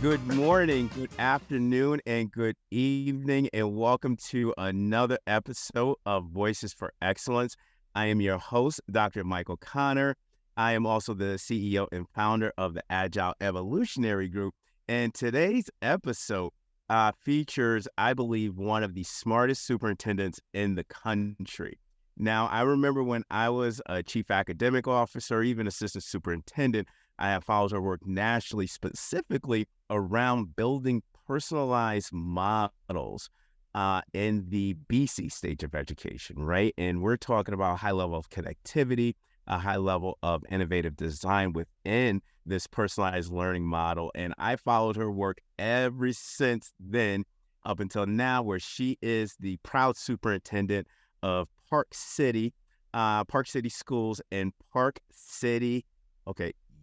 Good morning, good afternoon, and good evening, and welcome to another episode of Voices for Excellence. I am your host, Dr. Michael Connor. I am also the CEO and founder of the Agile Evolutionary Group. And today's episode features, I believe, one of the smartest superintendents in the country. Now, I remember when I was a chief academic officer, even assistant superintendent, I have followed her work nationally, specifically around building personalized models in the BC stage of education, right? And we're talking about a high level of connectivity, a high level of innovative design within this personalized learning model. And I followed her work ever since then up until now, where she is the proud superintendent of Park City Schools in Park City,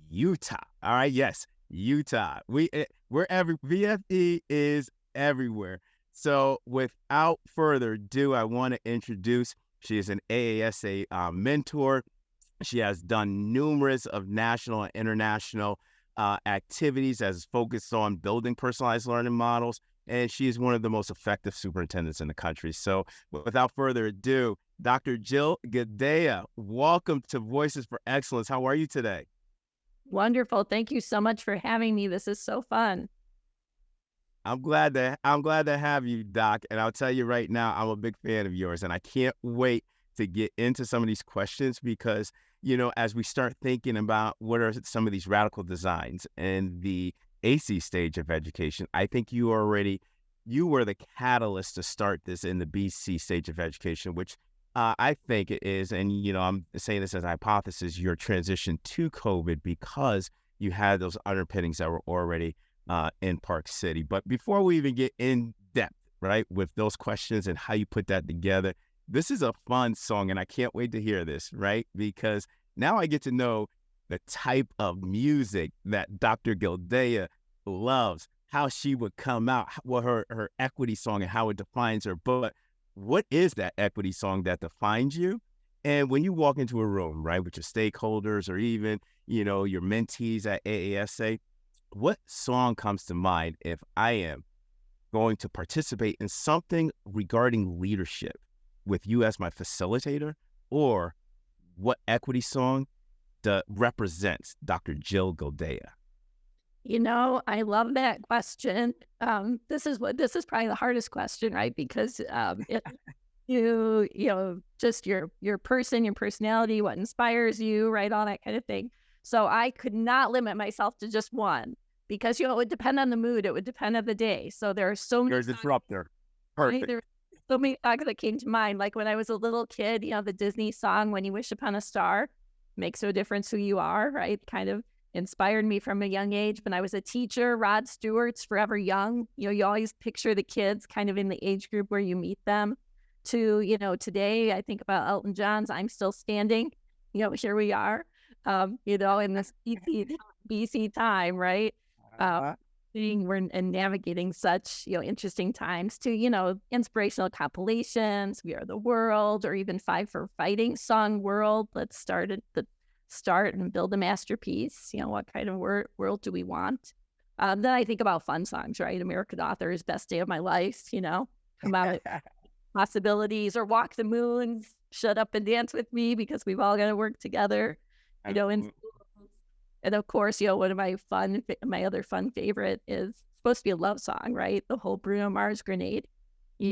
Utah. All right. Yes. Utah. VFE is everywhere. So without further ado, I want to introduce, she is an AASA mentor. She has done numerous of national and international activities as focused on building personalized learning models. And she is one of the most effective superintendents in the country. So without further ado, Dr. Gildea, welcome to Voices for Excellence. How are you today? Wonderful. Thank you so much for having me. This is so fun. I'm glad to have you, Doc. And I'll tell you right now, I'm a big fan of yours, and I can't wait to get into some of these questions because, as we start thinking about what are some of these radical designs in the AC stage of education, I think you were the catalyst to start this in the BC stage of education, which I think it is, and I'm saying this as a hypothesis, your transition to COVID because you had those underpinnings that were already in Park City. But before we even get in depth, right, with those questions and how you put that together, this is a fun song, and I can't wait to hear this, right? Because now I get to know the type of music that Dr. Gildea loves, how she would come out, what her equity song and how it defines her. But what is that equity song that defines you? And when you walk into a room, right, with your stakeholders or even, your mentees at AASA, what song comes to mind if I am going to participate in something regarding leadership with you as my facilitator, or what equity song represents Dr. Jill Gildea? I love that question. This is probably the hardest question, right? Because just your person, your personality, what inspires you, right? All that kind of thing. So I could not limit myself to just one because, it would depend on the mood. It would depend on the day. So there are so many. There's a disruptor. Perfect. Right? There are so many songs that came to mind. Like when I was a little kid, the Disney song, When You Wish Upon a Star, makes no difference who you are, right? Kind of inspired me from a young age. When I was a teacher, Rod Stewart's Forever Young. You always picture the kids kind of in the age group where you meet them. Today I think about Elton John's I'm Still Standing. Here we are, in this BC time, right? We're navigating such, interesting times to, inspirational compilations, We Are the World, or even Five for Fighting Song World. Let's start at the start and build a masterpiece. What kind of world do we want? Then I think about fun songs, right? American Authors, Best Day of My Life, about possibilities, or Walk the Moon, Shut Up and Dance with Me, because we've all got to work together, and of course, one of my other fun favorite is supposed to be a love song, right? The whole Bruno Mars Grenade.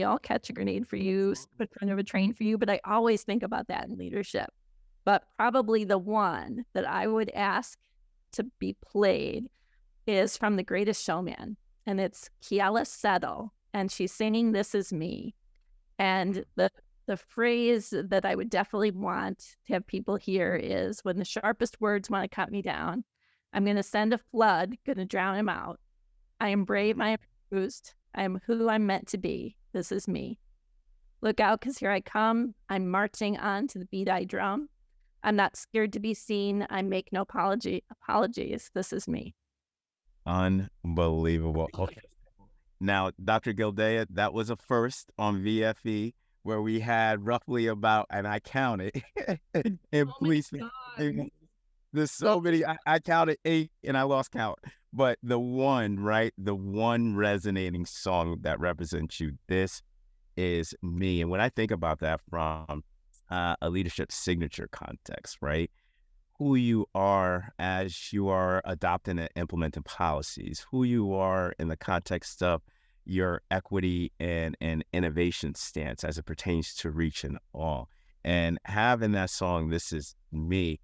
I'll catch a grenade for you, put in front of a train for you. But I always think about that in leadership. But probably the one that I would ask to be played is from The Greatest Showman. And it's Kiala Settle. And she's singing This Is Me. And the phrase that I would definitely want to have people hear is, when the sharpest words want to cut me down, I'm going to send a flood, going to drown him out. I am brave, I am bruised. I am who I'm meant to be. This is me. Look out, because here I come. I'm marching on to the beat I drum. I'm not scared to be seen. I make no apologies. This is me. Unbelievable. Okay. Now, Dr. Gildea, that was a first on VFE where we had roughly about, and I counted, and please, there's so many, I counted 8 and I lost count. but the one, right? The one resonating song that represents you. This is me. And when I think about that from a leadership signature context, right? Who you are as you are adopting and implementing policies, who you are in the context of your equity and innovation stance as it pertains to reach and all. And having that song, This Is Me,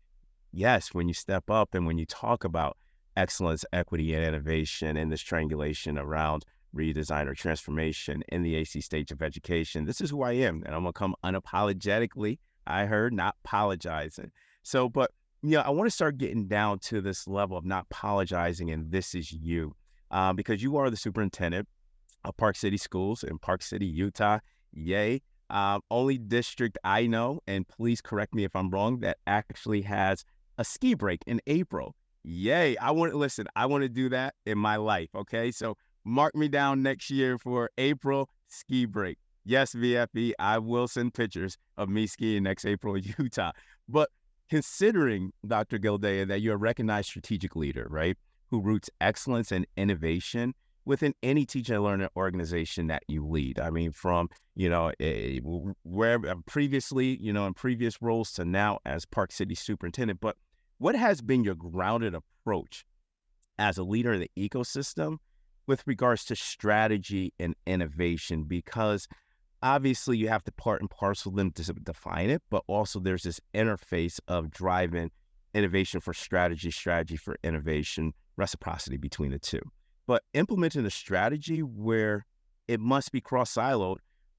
yes, when you step up and when you talk about excellence, equity, and innovation in this triangulation around redesign or transformation in the AC stage of education, this is who I am. And I'm going to come unapologetically. I heard not apologizing. So, but I want to start getting down to this level of not apologizing, and this is you, because you are the superintendent of Park City Schools in Park City, Utah. Yay. Only district I know, and please correct me if I'm wrong, that actually has a ski break in April. Yay. I want to do that in my life. Okay. So mark me down next year for April ski break. Yes, VFE, I will send pictures of me skiing next April in Utah. But considering, Dr. Gildea, that you're a recognized strategic leader, right, who roots excellence and innovation within any teaching and learning organization that you lead. I mean, from, where previously, in previous roles to now as Park City Superintendent. But what has been your grounded approach as a leader in the ecosystem with regards to strategy and innovation? Because obviously you have to part and parcel them to define it, but also there's this interface of driving innovation for strategy, strategy for innovation, reciprocity between the two. But implementing a strategy where it must be cross-siloed,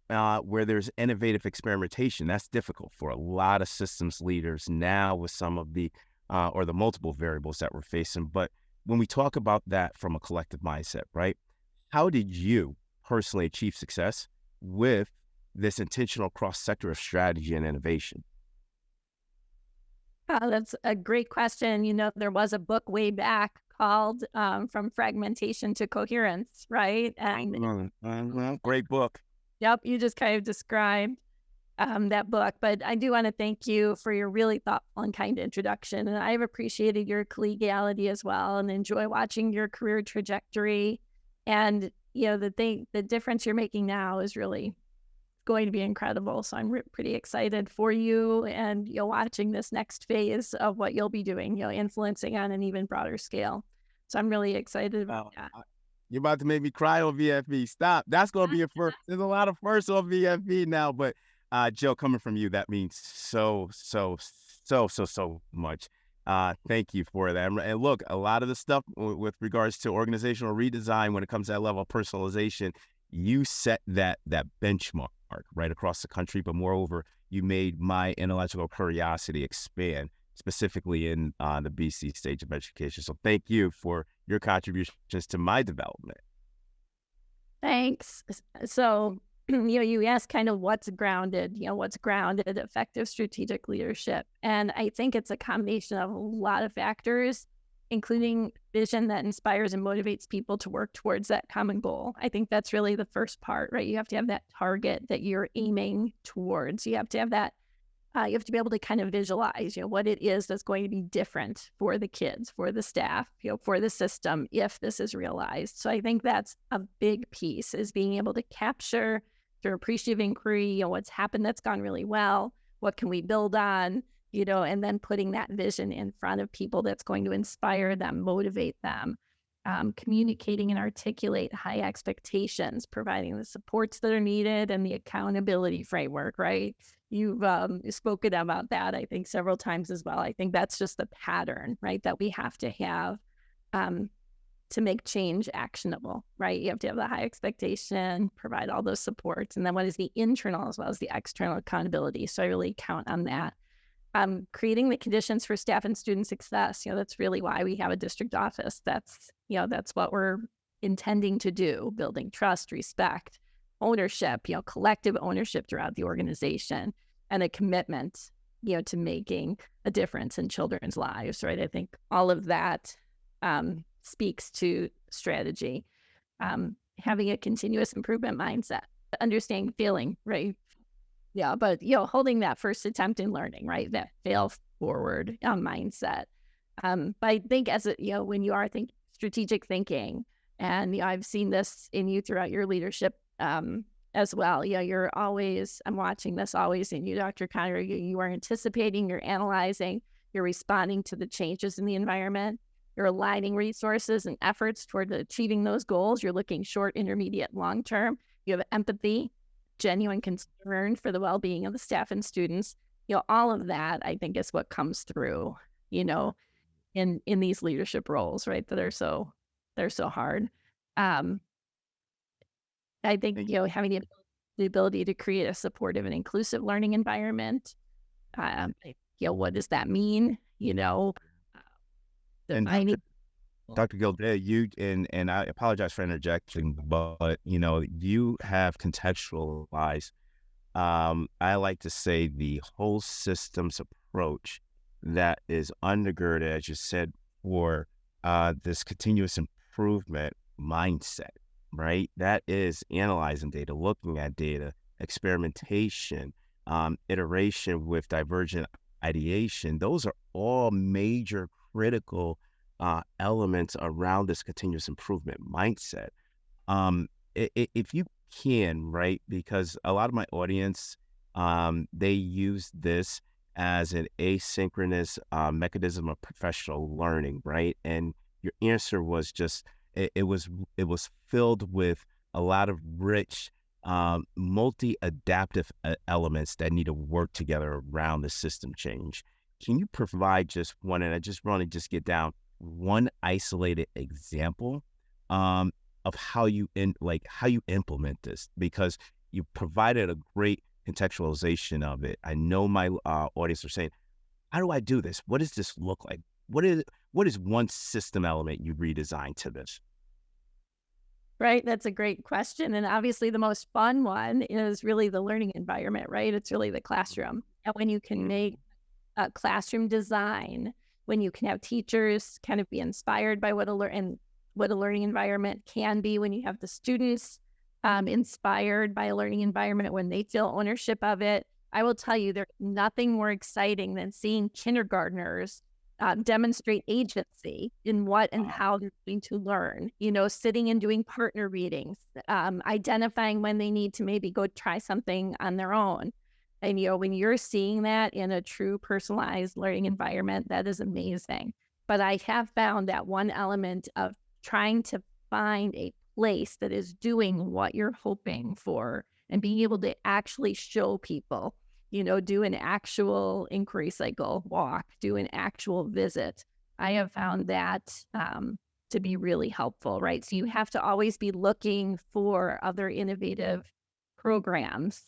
where there's innovative experimentation, that's difficult for a lot of systems leaders now with some of the, or the multiple variables that we're facing. But when we talk about that from a collective mindset, right? How did you personally achieve success with this intentional cross-sector of strategy and innovation? That's a great question. There was a book way back called From Fragmentation to Coherence, right? And Great book. yep, you just kind of described that book. But I do want to thank you for your really thoughtful and kind introduction. And I've appreciated your collegiality as well and enjoy watching your career trajectory. And, the difference you're making now is really going to be incredible. So I'm pretty excited for you and watching this next phase of what you'll be doing, influencing on an even broader scale. So I'm really excited about that. You're about to make me cry on VFB. Stop. That's going to be a first. There's a lot of firsts on VFB now, but Joe, coming from you, that means so much. Thank you for that. And look, a lot of the stuff with regards to organizational redesign, when it comes to that level of personalization, you set that benchmark right across the country, but moreover, you made my intellectual curiosity expand, specifically in the BC stage of education. So thank you for your contributions to my development. Thanks. So, you asked kind of what's grounded effective strategic leadership. And I think it's a combination of a lot of factors, including vision that inspires and motivates people to work towards that common goal. I think that's really the first part, right? You have to have that target that you're aiming towards. You have to have that, you have to be able to kind of visualize, what it is that's going to be different for the kids, for the staff, for the system, if this is realized. So I think that's a big piece, is being able to capture through appreciative inquiry, what's happened that's gone really well, what can we build on, and then putting that vision in front of people that's going to inspire them, motivate them, communicating and articulate high expectations, providing the supports that are needed and the accountability framework, right? You've spoken about that, I think, several times as well. I think that's just the pattern, right, that we have to have to make change actionable, right? You have to have the high expectation, provide all those supports, and then what is the internal as well as the external accountability. So I really count on that. Creating the conditions for staff and student success. That's really why we have a district office. That's what we're intending to do, building trust, respect, ownership, collective ownership throughout the organization, and a commitment, to making a difference in children's lives, right? I think all of that speaks to strategy. Having a continuous improvement mindset, understanding feeling, right? Yeah, but holding that first attempt in learning, right? That fail forward mindset. But I think when you are thinking strategic thinking. And I've seen this in you throughout your leadership as well. You're always, I'm watching this always in you, Dr. Conner. You are anticipating, you're analyzing, you're responding to the changes in the environment. You're aligning resources and efforts toward achieving those goals. You're looking short, intermediate, long term. You have empathy, genuine concern for the well-being of the staff and students. All of that, I think, is what comes through, in these leadership roles, right? That are they're so hard. I think, Thank having the ability to create a supportive and inclusive learning environment. What does that mean? And Defining. Dr. Gildea, you and I apologize for interjecting, but you have contextualized. I like to say the whole systems approach that is undergirded, as you said, for this continuous improvement mindset, right? That is analyzing data, looking at data, experimentation, iteration with divergent ideation. Those are all major critical elements around this continuous improvement mindset. If you can, right, because a lot of my audience, they use this as an asynchronous mechanism of professional learning, right? And your answer was just, it was filled with a lot of rich, multi-adaptive elements that need to work together around the system change. Can you provide just one, and I just want to just get down one isolated example of how you implement this, because you provided a great contextualization of it. I know my audience are saying, how do I do this? What does this look like? What is one system element you redesigned to this? Right. That's a great question. And obviously the most fun one is really the learning environment, right? It's really the classroom. And when you can make a classroom design, when you can have teachers kind of be inspired by what a learning environment can be, when you have the students inspired by a learning environment, when they feel ownership of it. I will tell you, there's nothing more exciting than seeing kindergartners demonstrate agency in what and how they're going to learn, sitting and doing partner readings, identifying when they need to maybe go try something on their own. And, when you're seeing that in a true personalized learning environment, that is amazing. But I have found that one element of trying to find a place that is doing what you're hoping for and being able to actually show people, do an actual inquiry cycle walk, do an actual visit. I have found that to be really helpful, right? So you have to always be looking for other innovative programs,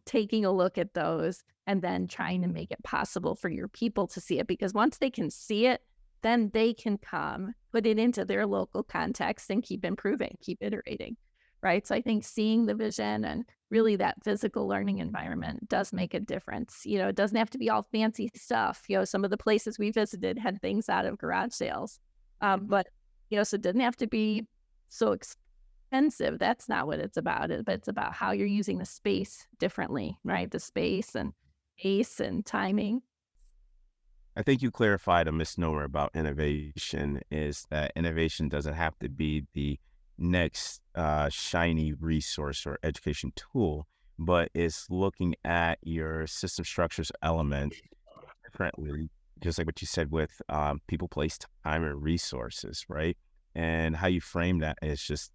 taking a look at those, and then trying to make it possible for your people to see it. Because once they can see it, then they can come, put it into their local context and keep improving, keep iterating, right? So I think seeing the vision and really that physical learning environment does make a difference. It doesn't have to be all fancy stuff. Some of the places we visited had things out of garage sales. But so it didn't have to be so expensive. That's not what it's about. But it's about how you're using the space differently, right? The space and pace and timing. I think you clarified a misnomer about innovation, is that innovation doesn't have to be the next shiny resource or education tool, but it's looking at your system structures element differently, just like what you said with people, place, time, and resources, right? And how you frame that is just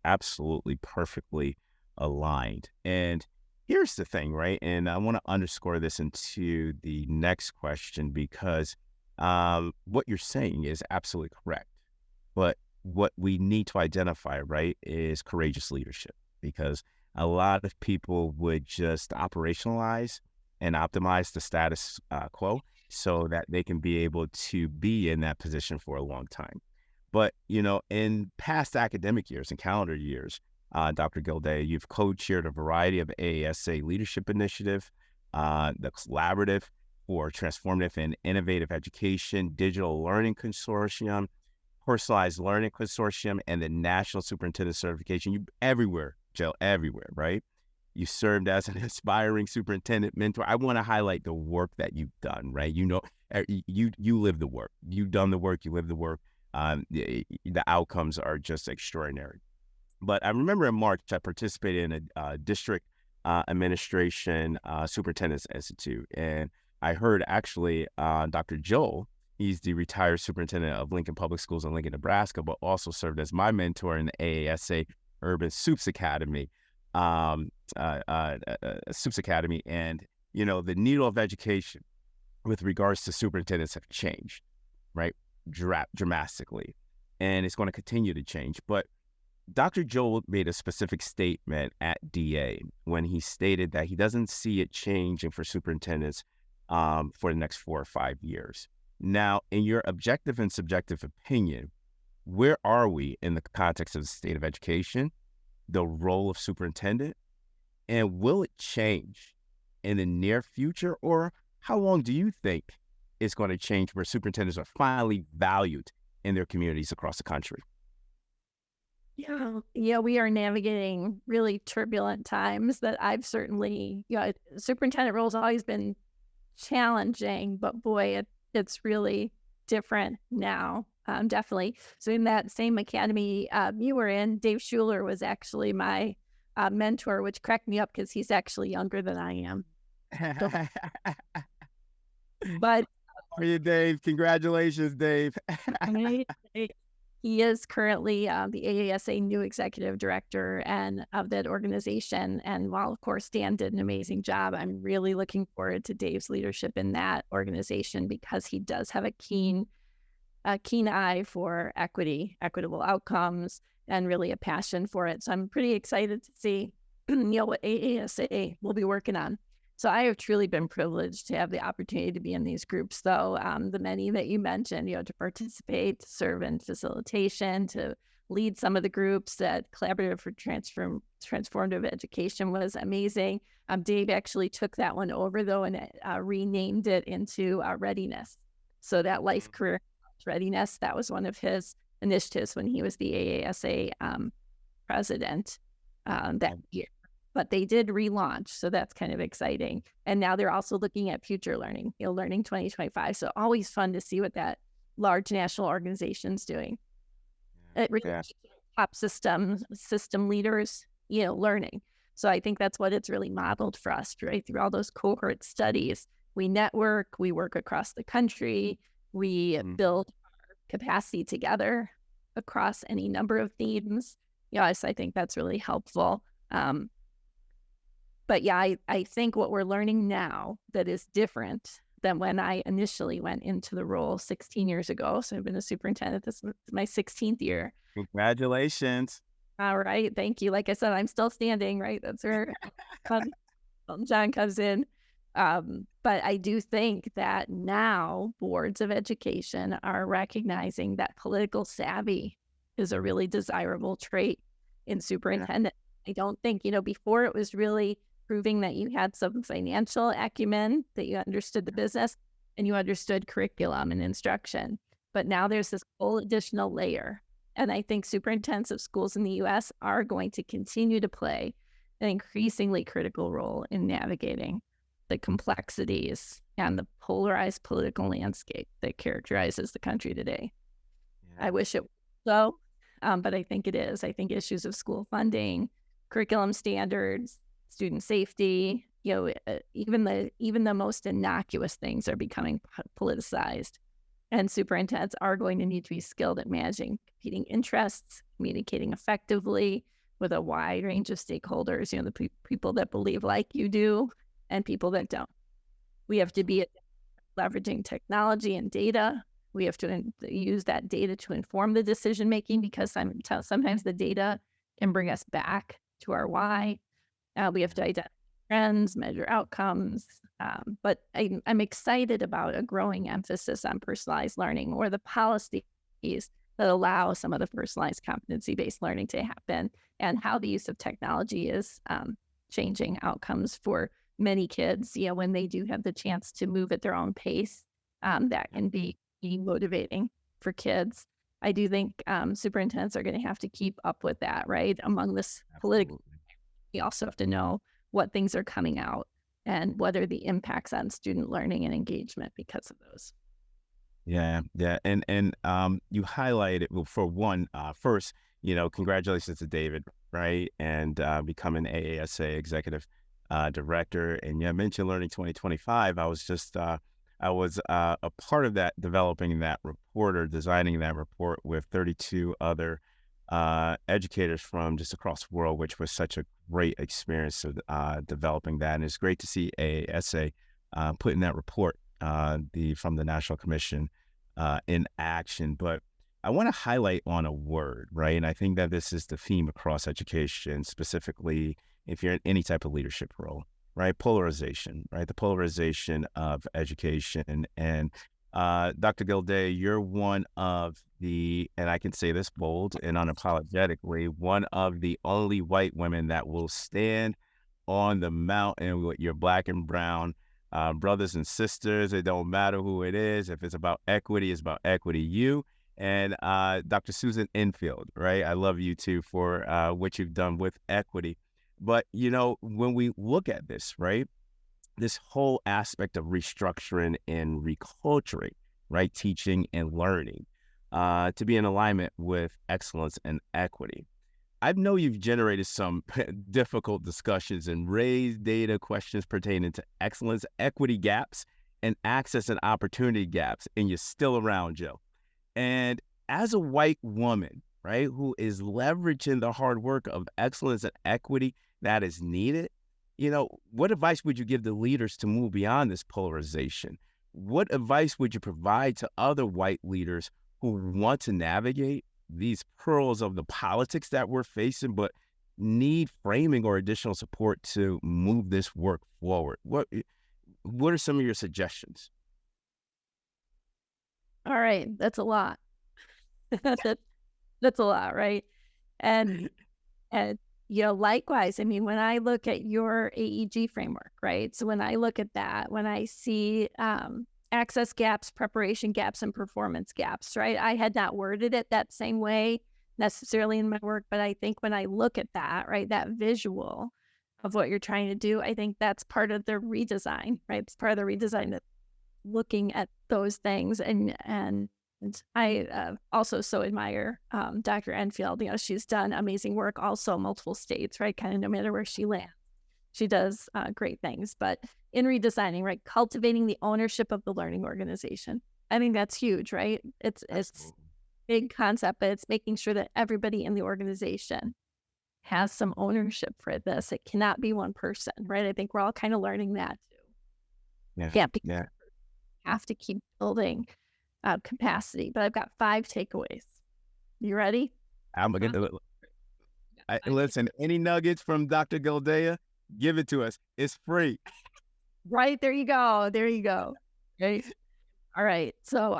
absolutely perfectly aligned. And here's the thing, right? And I want to underscore this into the next question, because what you're saying is absolutely correct. But what we need to identify, right, is courageous leadership, because a lot of people would just operationalize and optimize the status quo so that they can be able to be in that position for a long time. But, in past academic years and calendar years, Dr. Gildea, you've co-chaired a variety of AASA leadership initiative, the Collaborative for Transformative and Innovative Education, Digital Learning Consortium, Personalized Learning Consortium, and the National Superintendent Certification. You everywhere, Jill, everywhere, right? You served as an inspiring superintendent mentor. I want to highlight the work that you've done, right? You live the work. You've done the work, you live the work. the outcomes are just extraordinary. But I remember in March, I participated in a district administration superintendent's institute, and I heard actually Dr. Joel. He's the retired superintendent of Lincoln Public Schools in Lincoln, Nebraska, but also served as my mentor in the AASA Urban Soups Academy, Soups Academy, and the needle of education with regards to superintendents have changed, right, dramatically, and it's going to continue to change. But Dr. Joel made a specific statement at DA when he stated that he doesn't see it changing for superintendents for the next 4 or 5 years. Now, in your objective and subjective opinion, where are we in the context of the state of education, the role of superintendent, and will it change in the near future, or how long do you think it's going to change where superintendents are finally valued in their communities across the country? Yeah, we are navigating really turbulent times that I've certainly, superintendent role's always been challenging, but boy, it's really different now, definitely. So in that same academy you were in, Dave Schuler was actually my mentor, which cracked me up because he's actually younger than I am. So, but How are you, Dave? Congratulations, Dave. Right. He is currently the AASA new executive director and of that organization. And while, of course, Dan did an amazing job, I'm really looking forward to Dave's leadership in that organization because he does have a keen eye for equitable outcomes, and really a passion for it. So I'm pretty excited to see what AASA will be working on. So I have truly been privileged to have the opportunity to be in these groups, though, the many that you mentioned, to participate, to serve in facilitation, to lead some of the groups. That Collaborative for Transformative Education was amazing. Dave actually took that one over, though, and renamed it into Readiness. So that life career readiness, that was one of his initiatives when he was the AASA president that year. But they did relaunch, so that's kind of exciting. And now they're also looking at future learning, Learning 2025. So always fun to see what that large national organization's doing. It really keeps top system leaders, learning. So I think that's what it's really modeled for us, right? Through all those cohort studies, we network, we work across the country, we build our capacity together across any number of themes. So I think that's really helpful. But yeah, I think what we're learning now that is different than when I initially went into the role 16 years ago. So I've been a superintendent. This is my 16th year. Congratulations. All right. Thank you. Like I said, I'm still standing, right? That's where John comes in. But I do think that now boards of education are recognizing that political savvy is a really desirable trait in superintendent. I don't think, before it was really proving that you had some financial acumen, that you understood the business and you understood curriculum and instruction. But now there's this whole additional layer. And I think superintendents of schools in the U.S. are going to continue to play an increasingly critical role in navigating the complexities and the polarized political landscape that characterizes the country today. I wish it was so, but I think it is. I think issues of school funding, curriculum standards, student safety, even the most innocuous things are becoming politicized. And superintendents are going to need to be skilled at managing competing interests, communicating effectively with a wide range of stakeholders, the people that believe like you do and people that don't. We have to be leveraging technology and data. We have to use that data to inform the decision making, because sometimes the data can bring us back to our why. We have to identify trends, measure outcomes. But I'm excited about a growing emphasis on personalized learning, or the policies that allow some of the personalized competency-based learning to happen, and how the use of technology is changing outcomes for many kids, when they do have the chance to move at their own pace. That can be motivating for kids. I do think superintendents are going to have to keep up with that, right? Among this political, we also have to know what things are coming out and what are the impacts on student learning and engagement because of those. Yeah. And you highlighted, well, for one, first, congratulations to David, right? And becoming AASA executive director. And yeah, mentioned Learning 2025. I was a part of that, developing that report or designing that report with 32 other educators from just across the world, which was such a great experience of developing that. And it's great to see AASA putting that report from the National Commission in action. But I want to highlight on a word, right? And I think that this is the theme across education, specifically if you're in any type of leadership role, right? Polarization, right? The polarization of education. And Dr. Gildea, you're one of and I can say this bold and unapologetically, one of the only white women that will stand on the mountain with your black and brown brothers and sisters. It don't matter who it is. If it's about equity, it's about equity. You and Dr. Susan Enfield, right? I love you too for what you've done with equity. But, when we look at this, right, this whole aspect of restructuring and reculturing, right, teaching and learning to be in alignment with excellence and equity. I know you've generated some difficult discussions and raised data questions pertaining to excellence, equity gaps, and access and opportunity gaps, and you're still around, Joe. And as a white woman, right, who is leveraging the hard work of excellence and equity that is needed, what advice would you give the leaders to move beyond this polarization? What advice would you provide to other white leaders who want to navigate these pearls of the politics that we're facing, but need framing or additional support to move this work forward? What are some of your suggestions? All right, that's a lot. That's a lot, right? And and likewise, I mean, when I look at your AEG framework, right? So when I look at that, when I see access gaps, preparation gaps, and performance gaps, right? I had not worded it that same way necessarily in my work, but I think when I look at that, right, that visual of what you're trying to do, I think that's part of the redesign, right? It's part of the redesign that looking at those things. And I also so admire Dr. Enfield. She's done amazing work also multiple states, right? Kind of no matter where she lands. She does great things, but in redesigning, right, cultivating the ownership of the learning organization. I think that's huge, right? It's big concept, but it's making sure that everybody in the organization has some ownership for this. It cannot be one person, right? I think we're all kind of learning that too. Yeah. Have to keep building capacity. But I've got 5 takeaways. You ready? I'm going to listen. Any nuggets from Dr. Gildea? Give it to us. It's free. Right. There you go. There you go. Okay. All right. So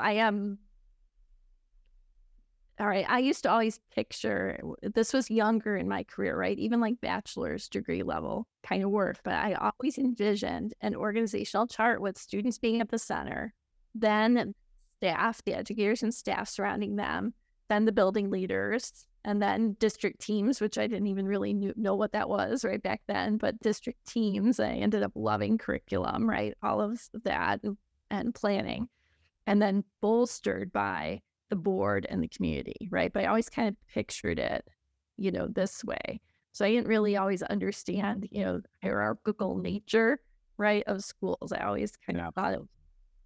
all right. I used to always picture, this was younger in my career, right? Even like bachelor's degree level kind of work. But I always envisioned an organizational chart with students being at the center, then staff, the educators and staff surrounding them, then the building leaders, and then district teams, which I didn't even really know what that was right back then, but district teams, I ended up loving curriculum, right? All of that and planning, and then bolstered by the board and the community, right? But I always kind of pictured it, this way. So I didn't really always understand, hierarchical nature, right, of schools. I always kind of thought of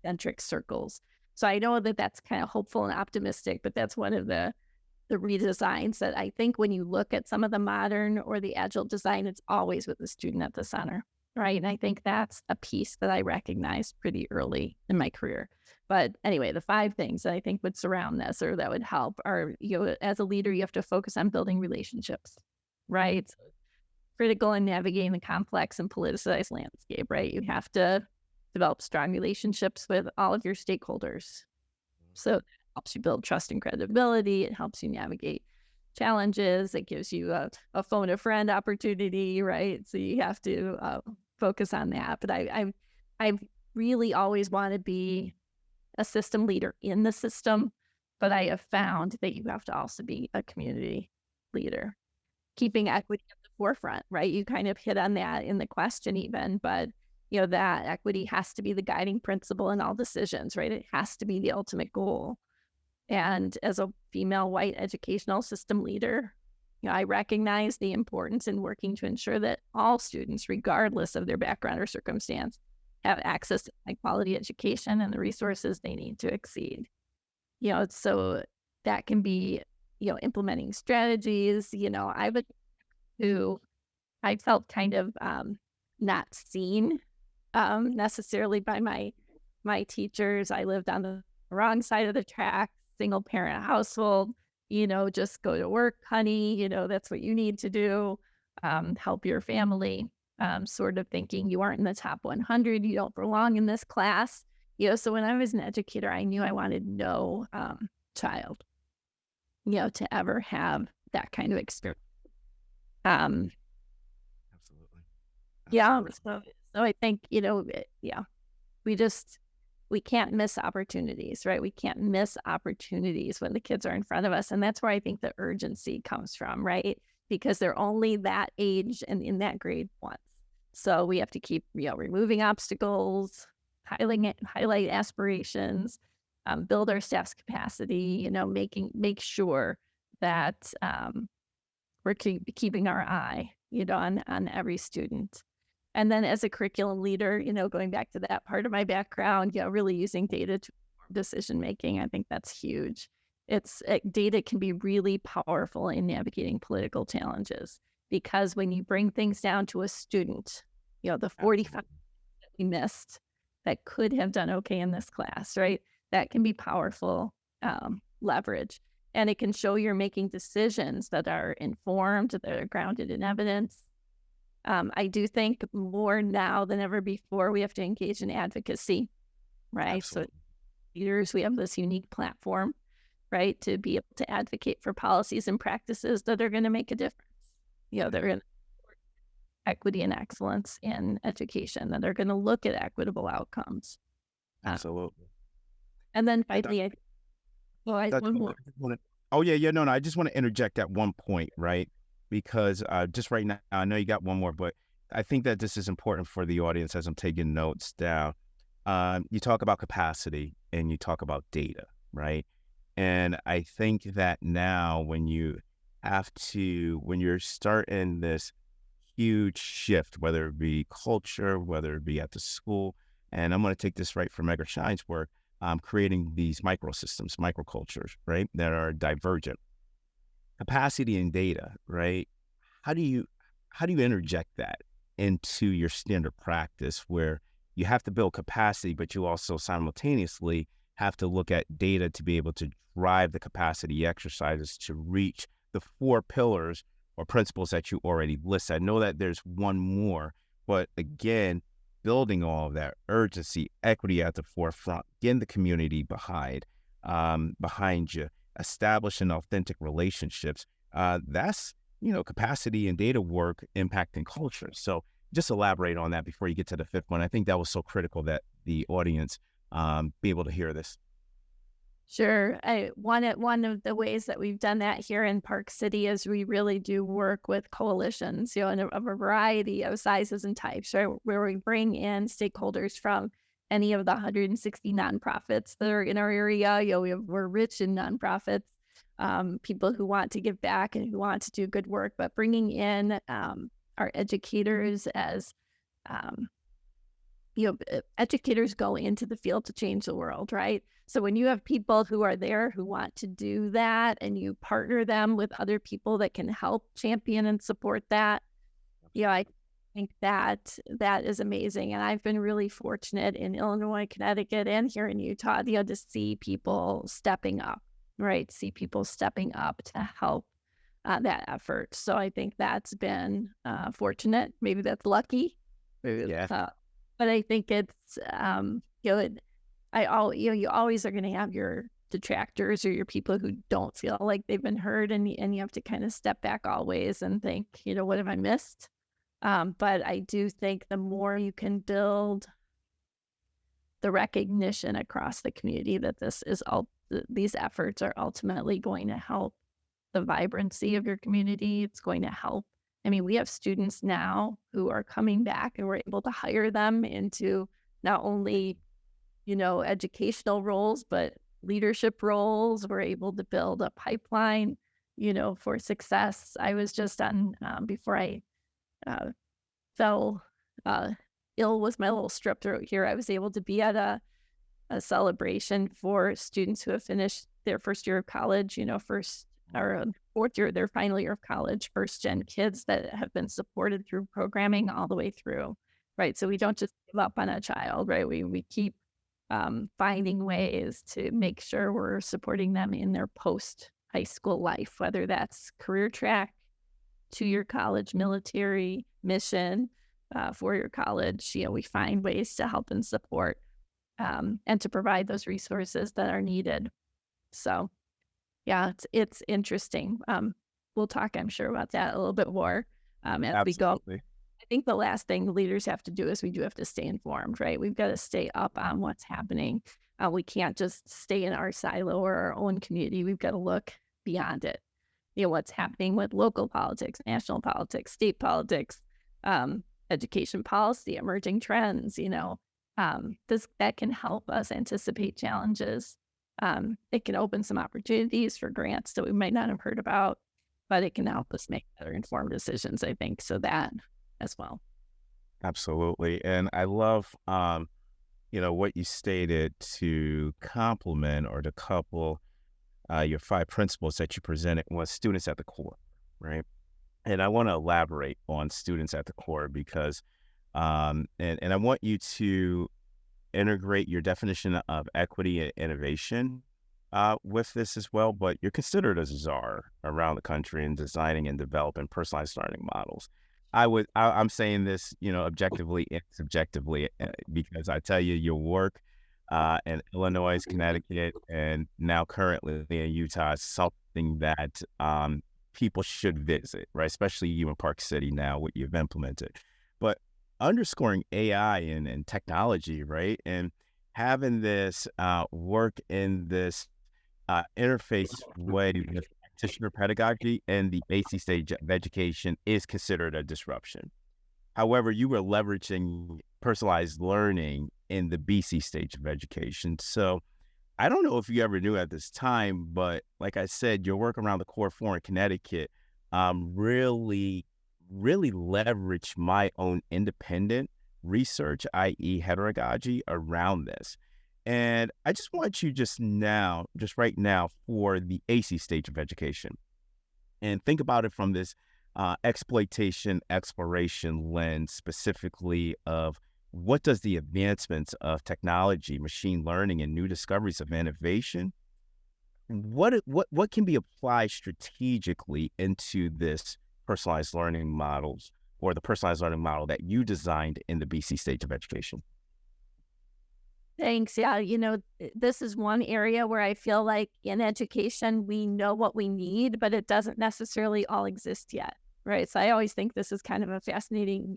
centric circles. So I know that that's kind of hopeful and optimistic, but that's one of the redesigns that I think when you look at some of the modern or the agile design, it's always with the student at the center, right? And I think that's a piece that I recognized pretty early in my career. But anyway, the 5 things that I think would surround this or that would help are, as a leader, you have to focus on building relationships, right? Critical in navigating the complex and politicized landscape, right? You have to develop strong relationships with all of your stakeholders. So it helps you build trust and credibility. It helps you navigate challenges. It gives you a phone a friend opportunity, right? So you have to focus on that. But I really always want to be a system leader in the system, but I have found that you have to also be a community leader, keeping equity at the forefront, right? You kind of hit on that in the question even, but that equity has to be the guiding principle in all decisions, right? It has to be the ultimate goal. And as a female white educational system leader, I recognize the importance in working to ensure that all students, regardless of their background or circumstance, have access to high quality education and the resources they need to exceed. So that can be, implementing strategies. I felt kind of not seen necessarily by my teachers. I lived on the wrong side of the track, single parent household, just go to work, honey, that's what you need to do, help your family, sort of thinking you aren't in the top 100, you don't belong in this class. So when I was an educator, I knew I wanted no child, to ever have that kind of experience. Absolutely. Yeah. So I think, we can't miss opportunities, right? We can't miss opportunities when the kids are in front of us. And that's where I think the urgency comes from, right? Because they're only that age and in that grade once. So we have to keep, removing obstacles, highlight aspirations, build our staff's capacity, make sure that we're keeping our eye, on every student. And then as a curriculum leader, going back to that part of my background, really using data to inform decision making, I think that's huge. Data can be really powerful in navigating political challenges, because when you bring things down to a student, the 45 that we missed that could have done okay in this class, right? That can be powerful leverage. And it can show you're making decisions that are informed, that are grounded in evidence. I do think more now than ever before, we have to engage in advocacy, right? Absolutely. So leaders, we have this unique platform, right, to be able to advocate for policies and practices that are going to make a difference. They're going to support equity and excellence in education, that are going to look at equitable outcomes. Absolutely. And then finally, one more. Oh, yeah, no, I just want to interject at one point, right? Because just right now, I know you got one more, but I think that this is important for the audience as I'm taking notes down. You talk about capacity and you talk about data, right? And I think that now when you're starting this huge shift, whether it be culture, whether it be at the school, and I'm going to take this right from Edgar Schein's work, creating these microsystems, microcultures, right, that are divergent. Capacity and data, right? How do you interject that into your standard practice, where you have to build capacity, but you also simultaneously have to look at data to be able to drive the capacity exercises to reach the 4 pillars or principles that you already listed? I know that there's one more, but again, building all of that urgency, equity at the forefront, getting the community behind you, establishing authentic relationships. That's, capacity and data work impacting culture. So just elaborate on that before you get to the 5th one. I think that was so critical that the audience be able to hear this. Sure. One of the ways that we've done that here in Park City is we really do work with coalitions, in a variety of sizes and types, right? Where we bring in stakeholders from any of the 160 nonprofits that are in our area. We're rich in nonprofits, people who want to give back and who want to do good work, but bringing in our educators as educators go into the field to change the world, right? So when you have people who are there who want to do that, and you partner them with other people that can help champion and support that, I think that is amazing. And I've been really fortunate in Illinois, Connecticut, and here in Utah, to see people stepping up, right? See people stepping up to help that effort. So I think that's been fortunate. Maybe that's lucky. Yeah. But I think it's, you always are going to have your detractors or your people who don't feel like they've been heard, and you have to kind of step back always and think, what have I missed? But I do think the more you can build the recognition across the community that these efforts are ultimately going to help the vibrancy of your community, it's going to help I mean, we have students now who are coming back and we're able to hire them into not only, educational roles, but leadership roles. We're able to build a pipeline, for success. I was just on, before I uh, fell uh, ill with my little strep throat here, I was able to be at a celebration for students who have finished their first year of college, first or fourth year, their final year of college, first gen kids that have been supported through programming all the way through, right? So we don't just give up on a child, right? We keep finding ways to make sure we're supporting them in their post high school life, whether that's career track, 2-year college, military, mission, 4-year college. We find ways to help and support and to provide those resources that are needed. So, yeah, it's interesting. We'll talk, I'm sure, about that a little bit more as we go. Absolutely. I think the last thing leaders have to do is we do have to stay informed, right? We've got to stay up on what's happening. We can't just stay in our silo or our own community. We've got to look beyond it. What's happening with local politics, national politics, state politics, education policy, emerging trends, that can help us anticipate challenges. It can open some opportunities for grants that we might not have heard about, but it can help us make better informed decisions, I think. So that as well. Absolutely. And I love, what you stated to complement or to couple your 5 principles that you presented with students at the core, right? And I want to elaborate on students at the core because, and I want you to integrate your definition of equity and innovation with this as well, but you're considered a czar around the country in designing and developing personalized learning models. I'm saying this, objectively and subjectively, because I tell you, your work in Illinois, Connecticut, and now currently in Utah is something that people should visit, right? Especially you in Park City now, what you've implemented. But underscoring AI and technology, right? And having this work in this interface way with practitioner pedagogy and the basic stage of education is considered a disruption. However, you were leveraging personalized learning in the BC stage of education. So I don't know if you ever knew at this time, but like I said, your work around the core 4 in Connecticut really leveraged my own independent research, i.e. heterogogy around this. And I just want you just right now for the AC stage of education and think about it from this exploitation, exploration lens, specifically of what does the advancements of technology, machine learning, and new discoveries of innovation, what can be applied strategically into this personalized learning models or the personalized learning model that you designed in the BC stage of education? Thanks. Yeah, this is one area where I feel like in education, we know what we need, but it doesn't necessarily all exist yet, right? So I always think this is kind of a fascinating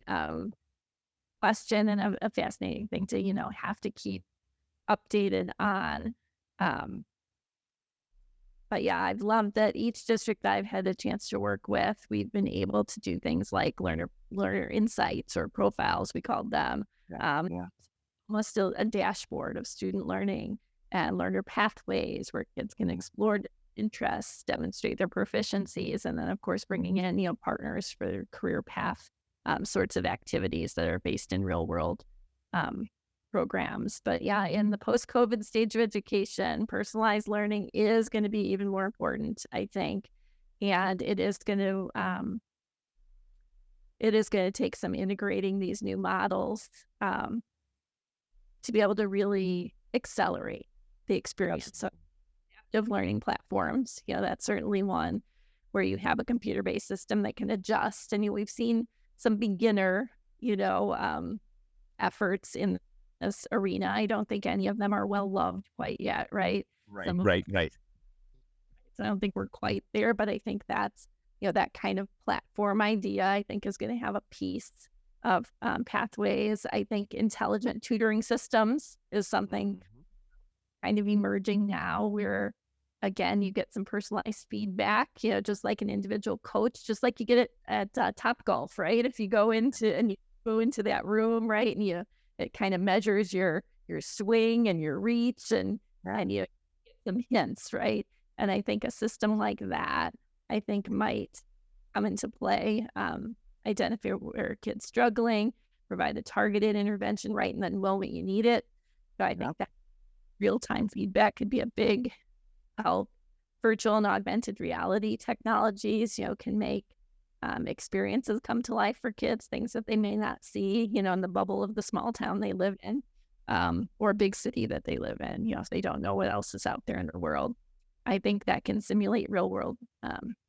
question and a fascinating thing to, have to keep updated on. But yeah, I've loved that each district I've had a chance to work with, we've been able to do things like learner insights or profiles, we called them. Yeah. Almost still a dashboard of student learning and learner pathways where kids can explore interests, demonstrate their proficiencies, and then of course bringing in partners for their career path sorts of activities that are based in real world programs. But yeah, in the post-COVID stage of education, personalized learning is going to be even more important, I think, and it is going to take some integrating these new models to be able to really accelerate the experience of learning platforms. That's certainly one where you have a computer-based system that can adjust. And we've seen some beginner, efforts in this arena. I don't think any of them are well loved quite yet, right? Right. So I don't think we're quite there, but I think that's, that kind of platform idea, I think is going to have a piece of pathways. I think intelligent tutoring systems is something kind of emerging now where again, you get some personalized feedback, just like an individual coach, just like you get it at Top Golf, right? If you go into that room, right, and it kind of measures your swing and your reach, and you get some hints, right? And I think a system like that, I think might come into play, identify where a kid's struggling, provide the targeted intervention right in the moment you need it. So I think that real-time feedback could be a big help. Virtual and augmented reality technologies, can make experiences come to life for kids, things that they may not see, in the bubble of the small town they live in, or big city that they live in, if they don't know what else is out there in the world. I think that can simulate real world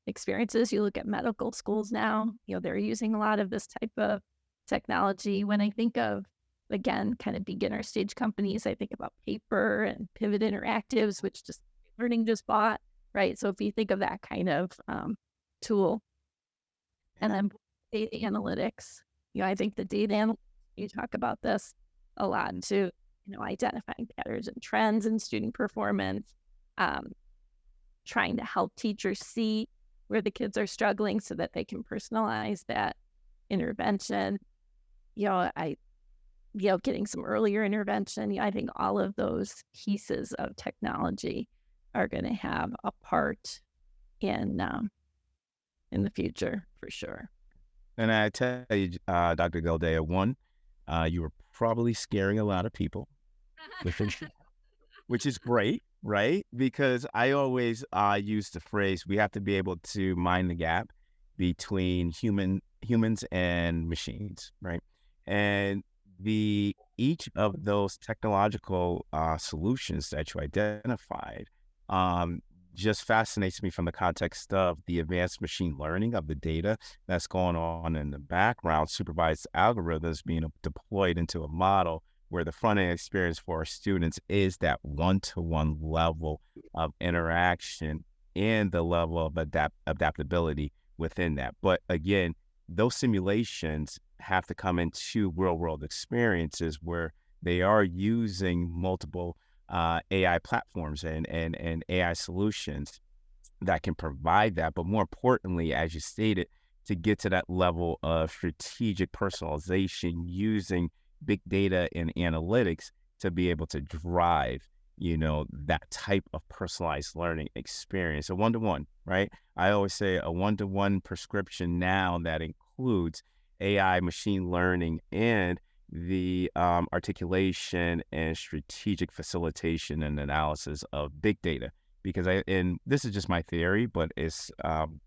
experiences. You look at medical schools now, they're using a lot of this type of technology. When I think of, again, kind of beginner stage companies, I think about Paper and Pivot Interactives, which just learning just bought, right? So if you think of that kind of tool, and then data analytics, I think the data analytics, you talk about this a lot too, identifying patterns and trends in student performance, trying to help teachers see where the kids are struggling so that they can personalize that intervention. Getting some earlier intervention. I think all of those pieces of technology are going to have a part in the future for sure. And I tell you, Dr. Gildea, one, you were probably scaring a lot of people, which is great, right? Because I always use the phrase, we have to be able to mind the gap between humans and machines, right? And each of those technological solutions that you identified just fascinates me from the context of the advanced machine learning of the data that's going on in the background, supervised algorithms being deployed into a model where the front-end experience for our students is that one-to-one level of interaction and the level of adaptability within that. But again, those simulations have to come into real-world experiences where they are using multiple AI platforms and AI solutions that can provide that. But more importantly, as you stated, to get to that level of strategic personalization using big data and analytics to be able to drive, that type of personalized learning experience. A one-to-one, right? I always say a one-to-one prescription now that includes AI, machine learning, and the articulation and strategic facilitation and analysis of big data. Because and this is just my theory, but it's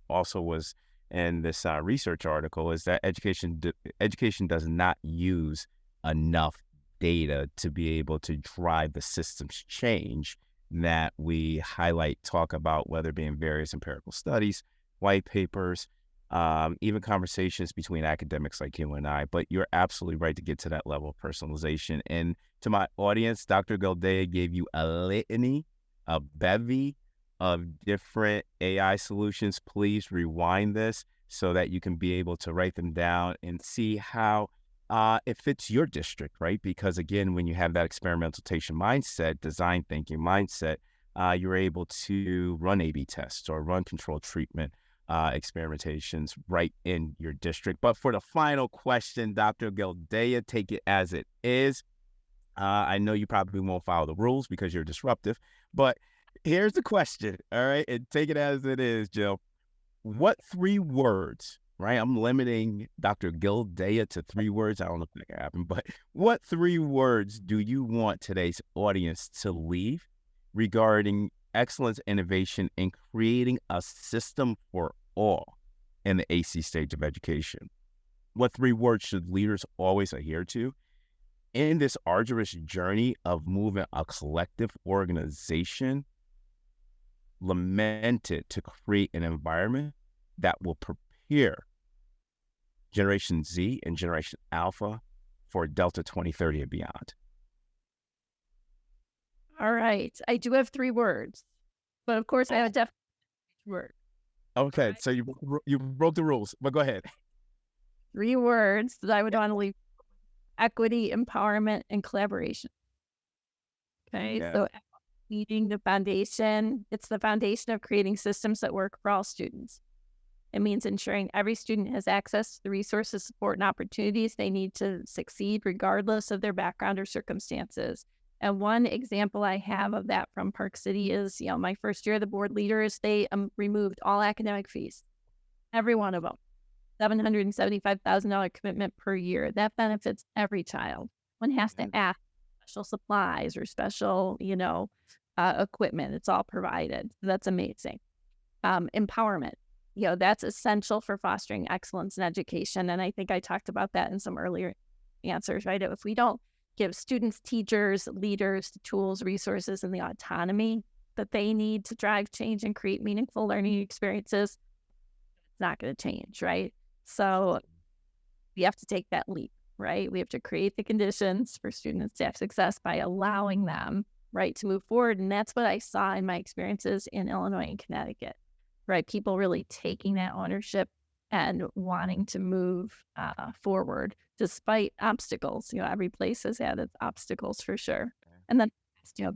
also was in this research article, is that education does not use enough data to be able to drive the systems change that we talk about, whether it be in various empirical studies, white papers, even conversations between academics like you and I. But you're absolutely right to get to that level of personalization. And to my audience, Dr. Gildea gave you a litany, a bevy of different AI solutions. Please rewind this so that you can be able to write them down and see how it fits your district, right? Because again, when you have that experimentation mindset, design thinking mindset, you're able to run A/B tests or run controlled treatment experimentations right in your district. But for the final question, Dr. Gildea, take it as it is. I know you probably won't follow the rules because you're disruptive, but here's the question, all right? And take it as it is, Jill. What 3 words, right? I'm limiting Dr. Gildea to 3 words. I don't know if that can happen, but what 3 words do you want today's audience to leave regarding excellence, innovation, and creating a system for all in the AC stage of education? What 3 words should leaders always adhere to in this arduous journey of moving a collective organization lamented to create an environment that will prepare Generation Z and Generation Alpha for Delta 2030 and beyond? All right. I do have 3 words, but of course I have a definite word. Okay, so you broke the rules, but go ahead. 3 words that I would want to leave: equity, empowerment, and collaboration. Okay, Yeah. so Leading the foundation, it's the foundation of creating systems that work for all students. It means ensuring every student has access to the resources, support, and opportunities they need to succeed, regardless of their background or circumstances. And one example I have of that from Park City is, my first year, the board leaders, they removed all academic fees, every one of them, $775,000 commitment per year. That benefits every child. One has to ask special supplies or special, equipment. It's all provided. That's amazing. Empowerment. That's essential for fostering excellence in education. And I think I talked about that in some earlier answers, right? If we don't give students, teachers, leaders the tools, resources, and the autonomy that they need to drive change and create meaningful learning experiences, it's not going to change, right? So we have to take that leap, right? We have to create the conditions for students to have success by allowing them, right, to move forward. And that's what I saw in my experiences in Illinois and Connecticut, right? People really taking that ownership and wanting to move forward despite obstacles. Every place has had its obstacles for sure. And then,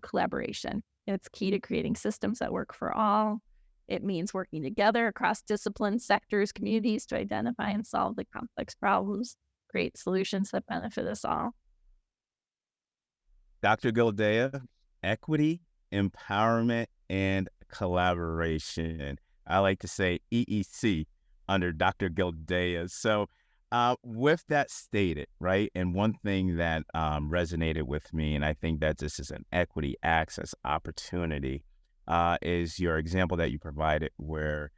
collaboration. It's key to creating systems that work for all. It means working together across disciplines, sectors, communities to identify and solve the complex problems, create solutions that benefit us all. Dr. Gildea, equity, empowerment, and collaboration. I like to say EEC under Dr. Gildea. So with that stated, right, and one thing that resonated with me, and I think that this is an equity access opportunity, is your example that you provided where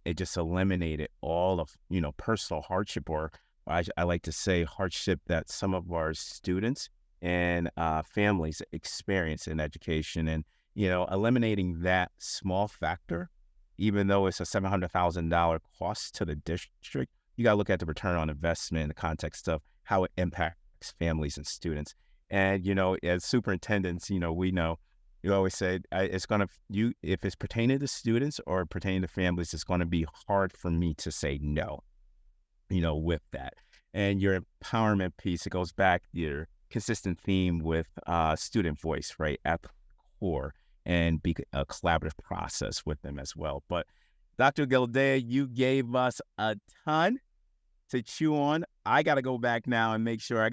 it just eliminated all of, personal hardship, or I like to say hardship that some of our students and families experience in education. And, eliminating that small factor, even though it's a $700,000 cost to the district, you got to look at the return on investment in the context of how it impacts families and students. And, as superintendents, we know, you always say it's going to, if it's pertaining to students or pertaining to families, it's going to be hard for me to say no, with that. And your empowerment piece, it goes back to your consistent theme with student voice, right, at the core, and be a collaborative process with them as well. But Dr. Gildea, you gave us a ton to chew on. I got to go back now and make sure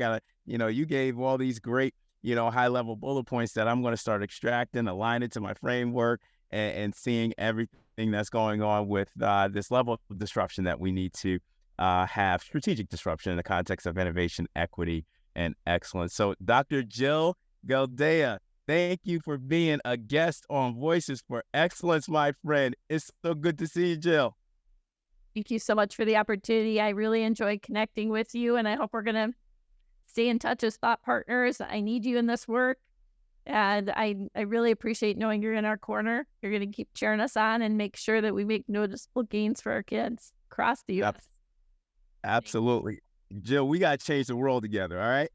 you gave all these great, high-level bullet points that I'm going to start extracting, align it to my framework, and seeing everything that's going on with this level of disruption that we need to have strategic disruption in the context of innovation, equity, and excellence. So Dr. Jill Gildea, thank you for being a guest on Voices for Excellence, my friend. It's so good to see you, Jill. Thank you so much for the opportunity. I really enjoyed connecting with you, and I hope we're going to stay in touch as thought partners. I need you in this work, and I really appreciate knowing you're in our corner. You're going to keep cheering us on and make sure that we make noticeable gains for our kids across the U.S. Absolutely. Jill, we got to change the world together, all right?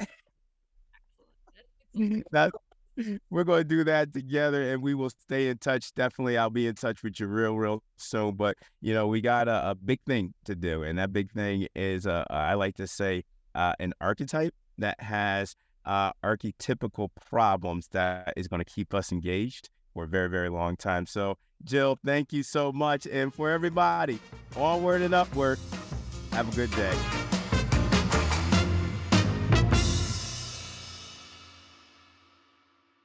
We're going to do that together, and we will stay in touch. Definitely, I'll be in touch with you real soon. But, we got a big thing to do, and that big thing is, I like to say, an archetype that has archetypical problems that is going to keep us engaged for a very, very long time. So, Jill, thank you so much. And for everybody, onward and upward, have a good day.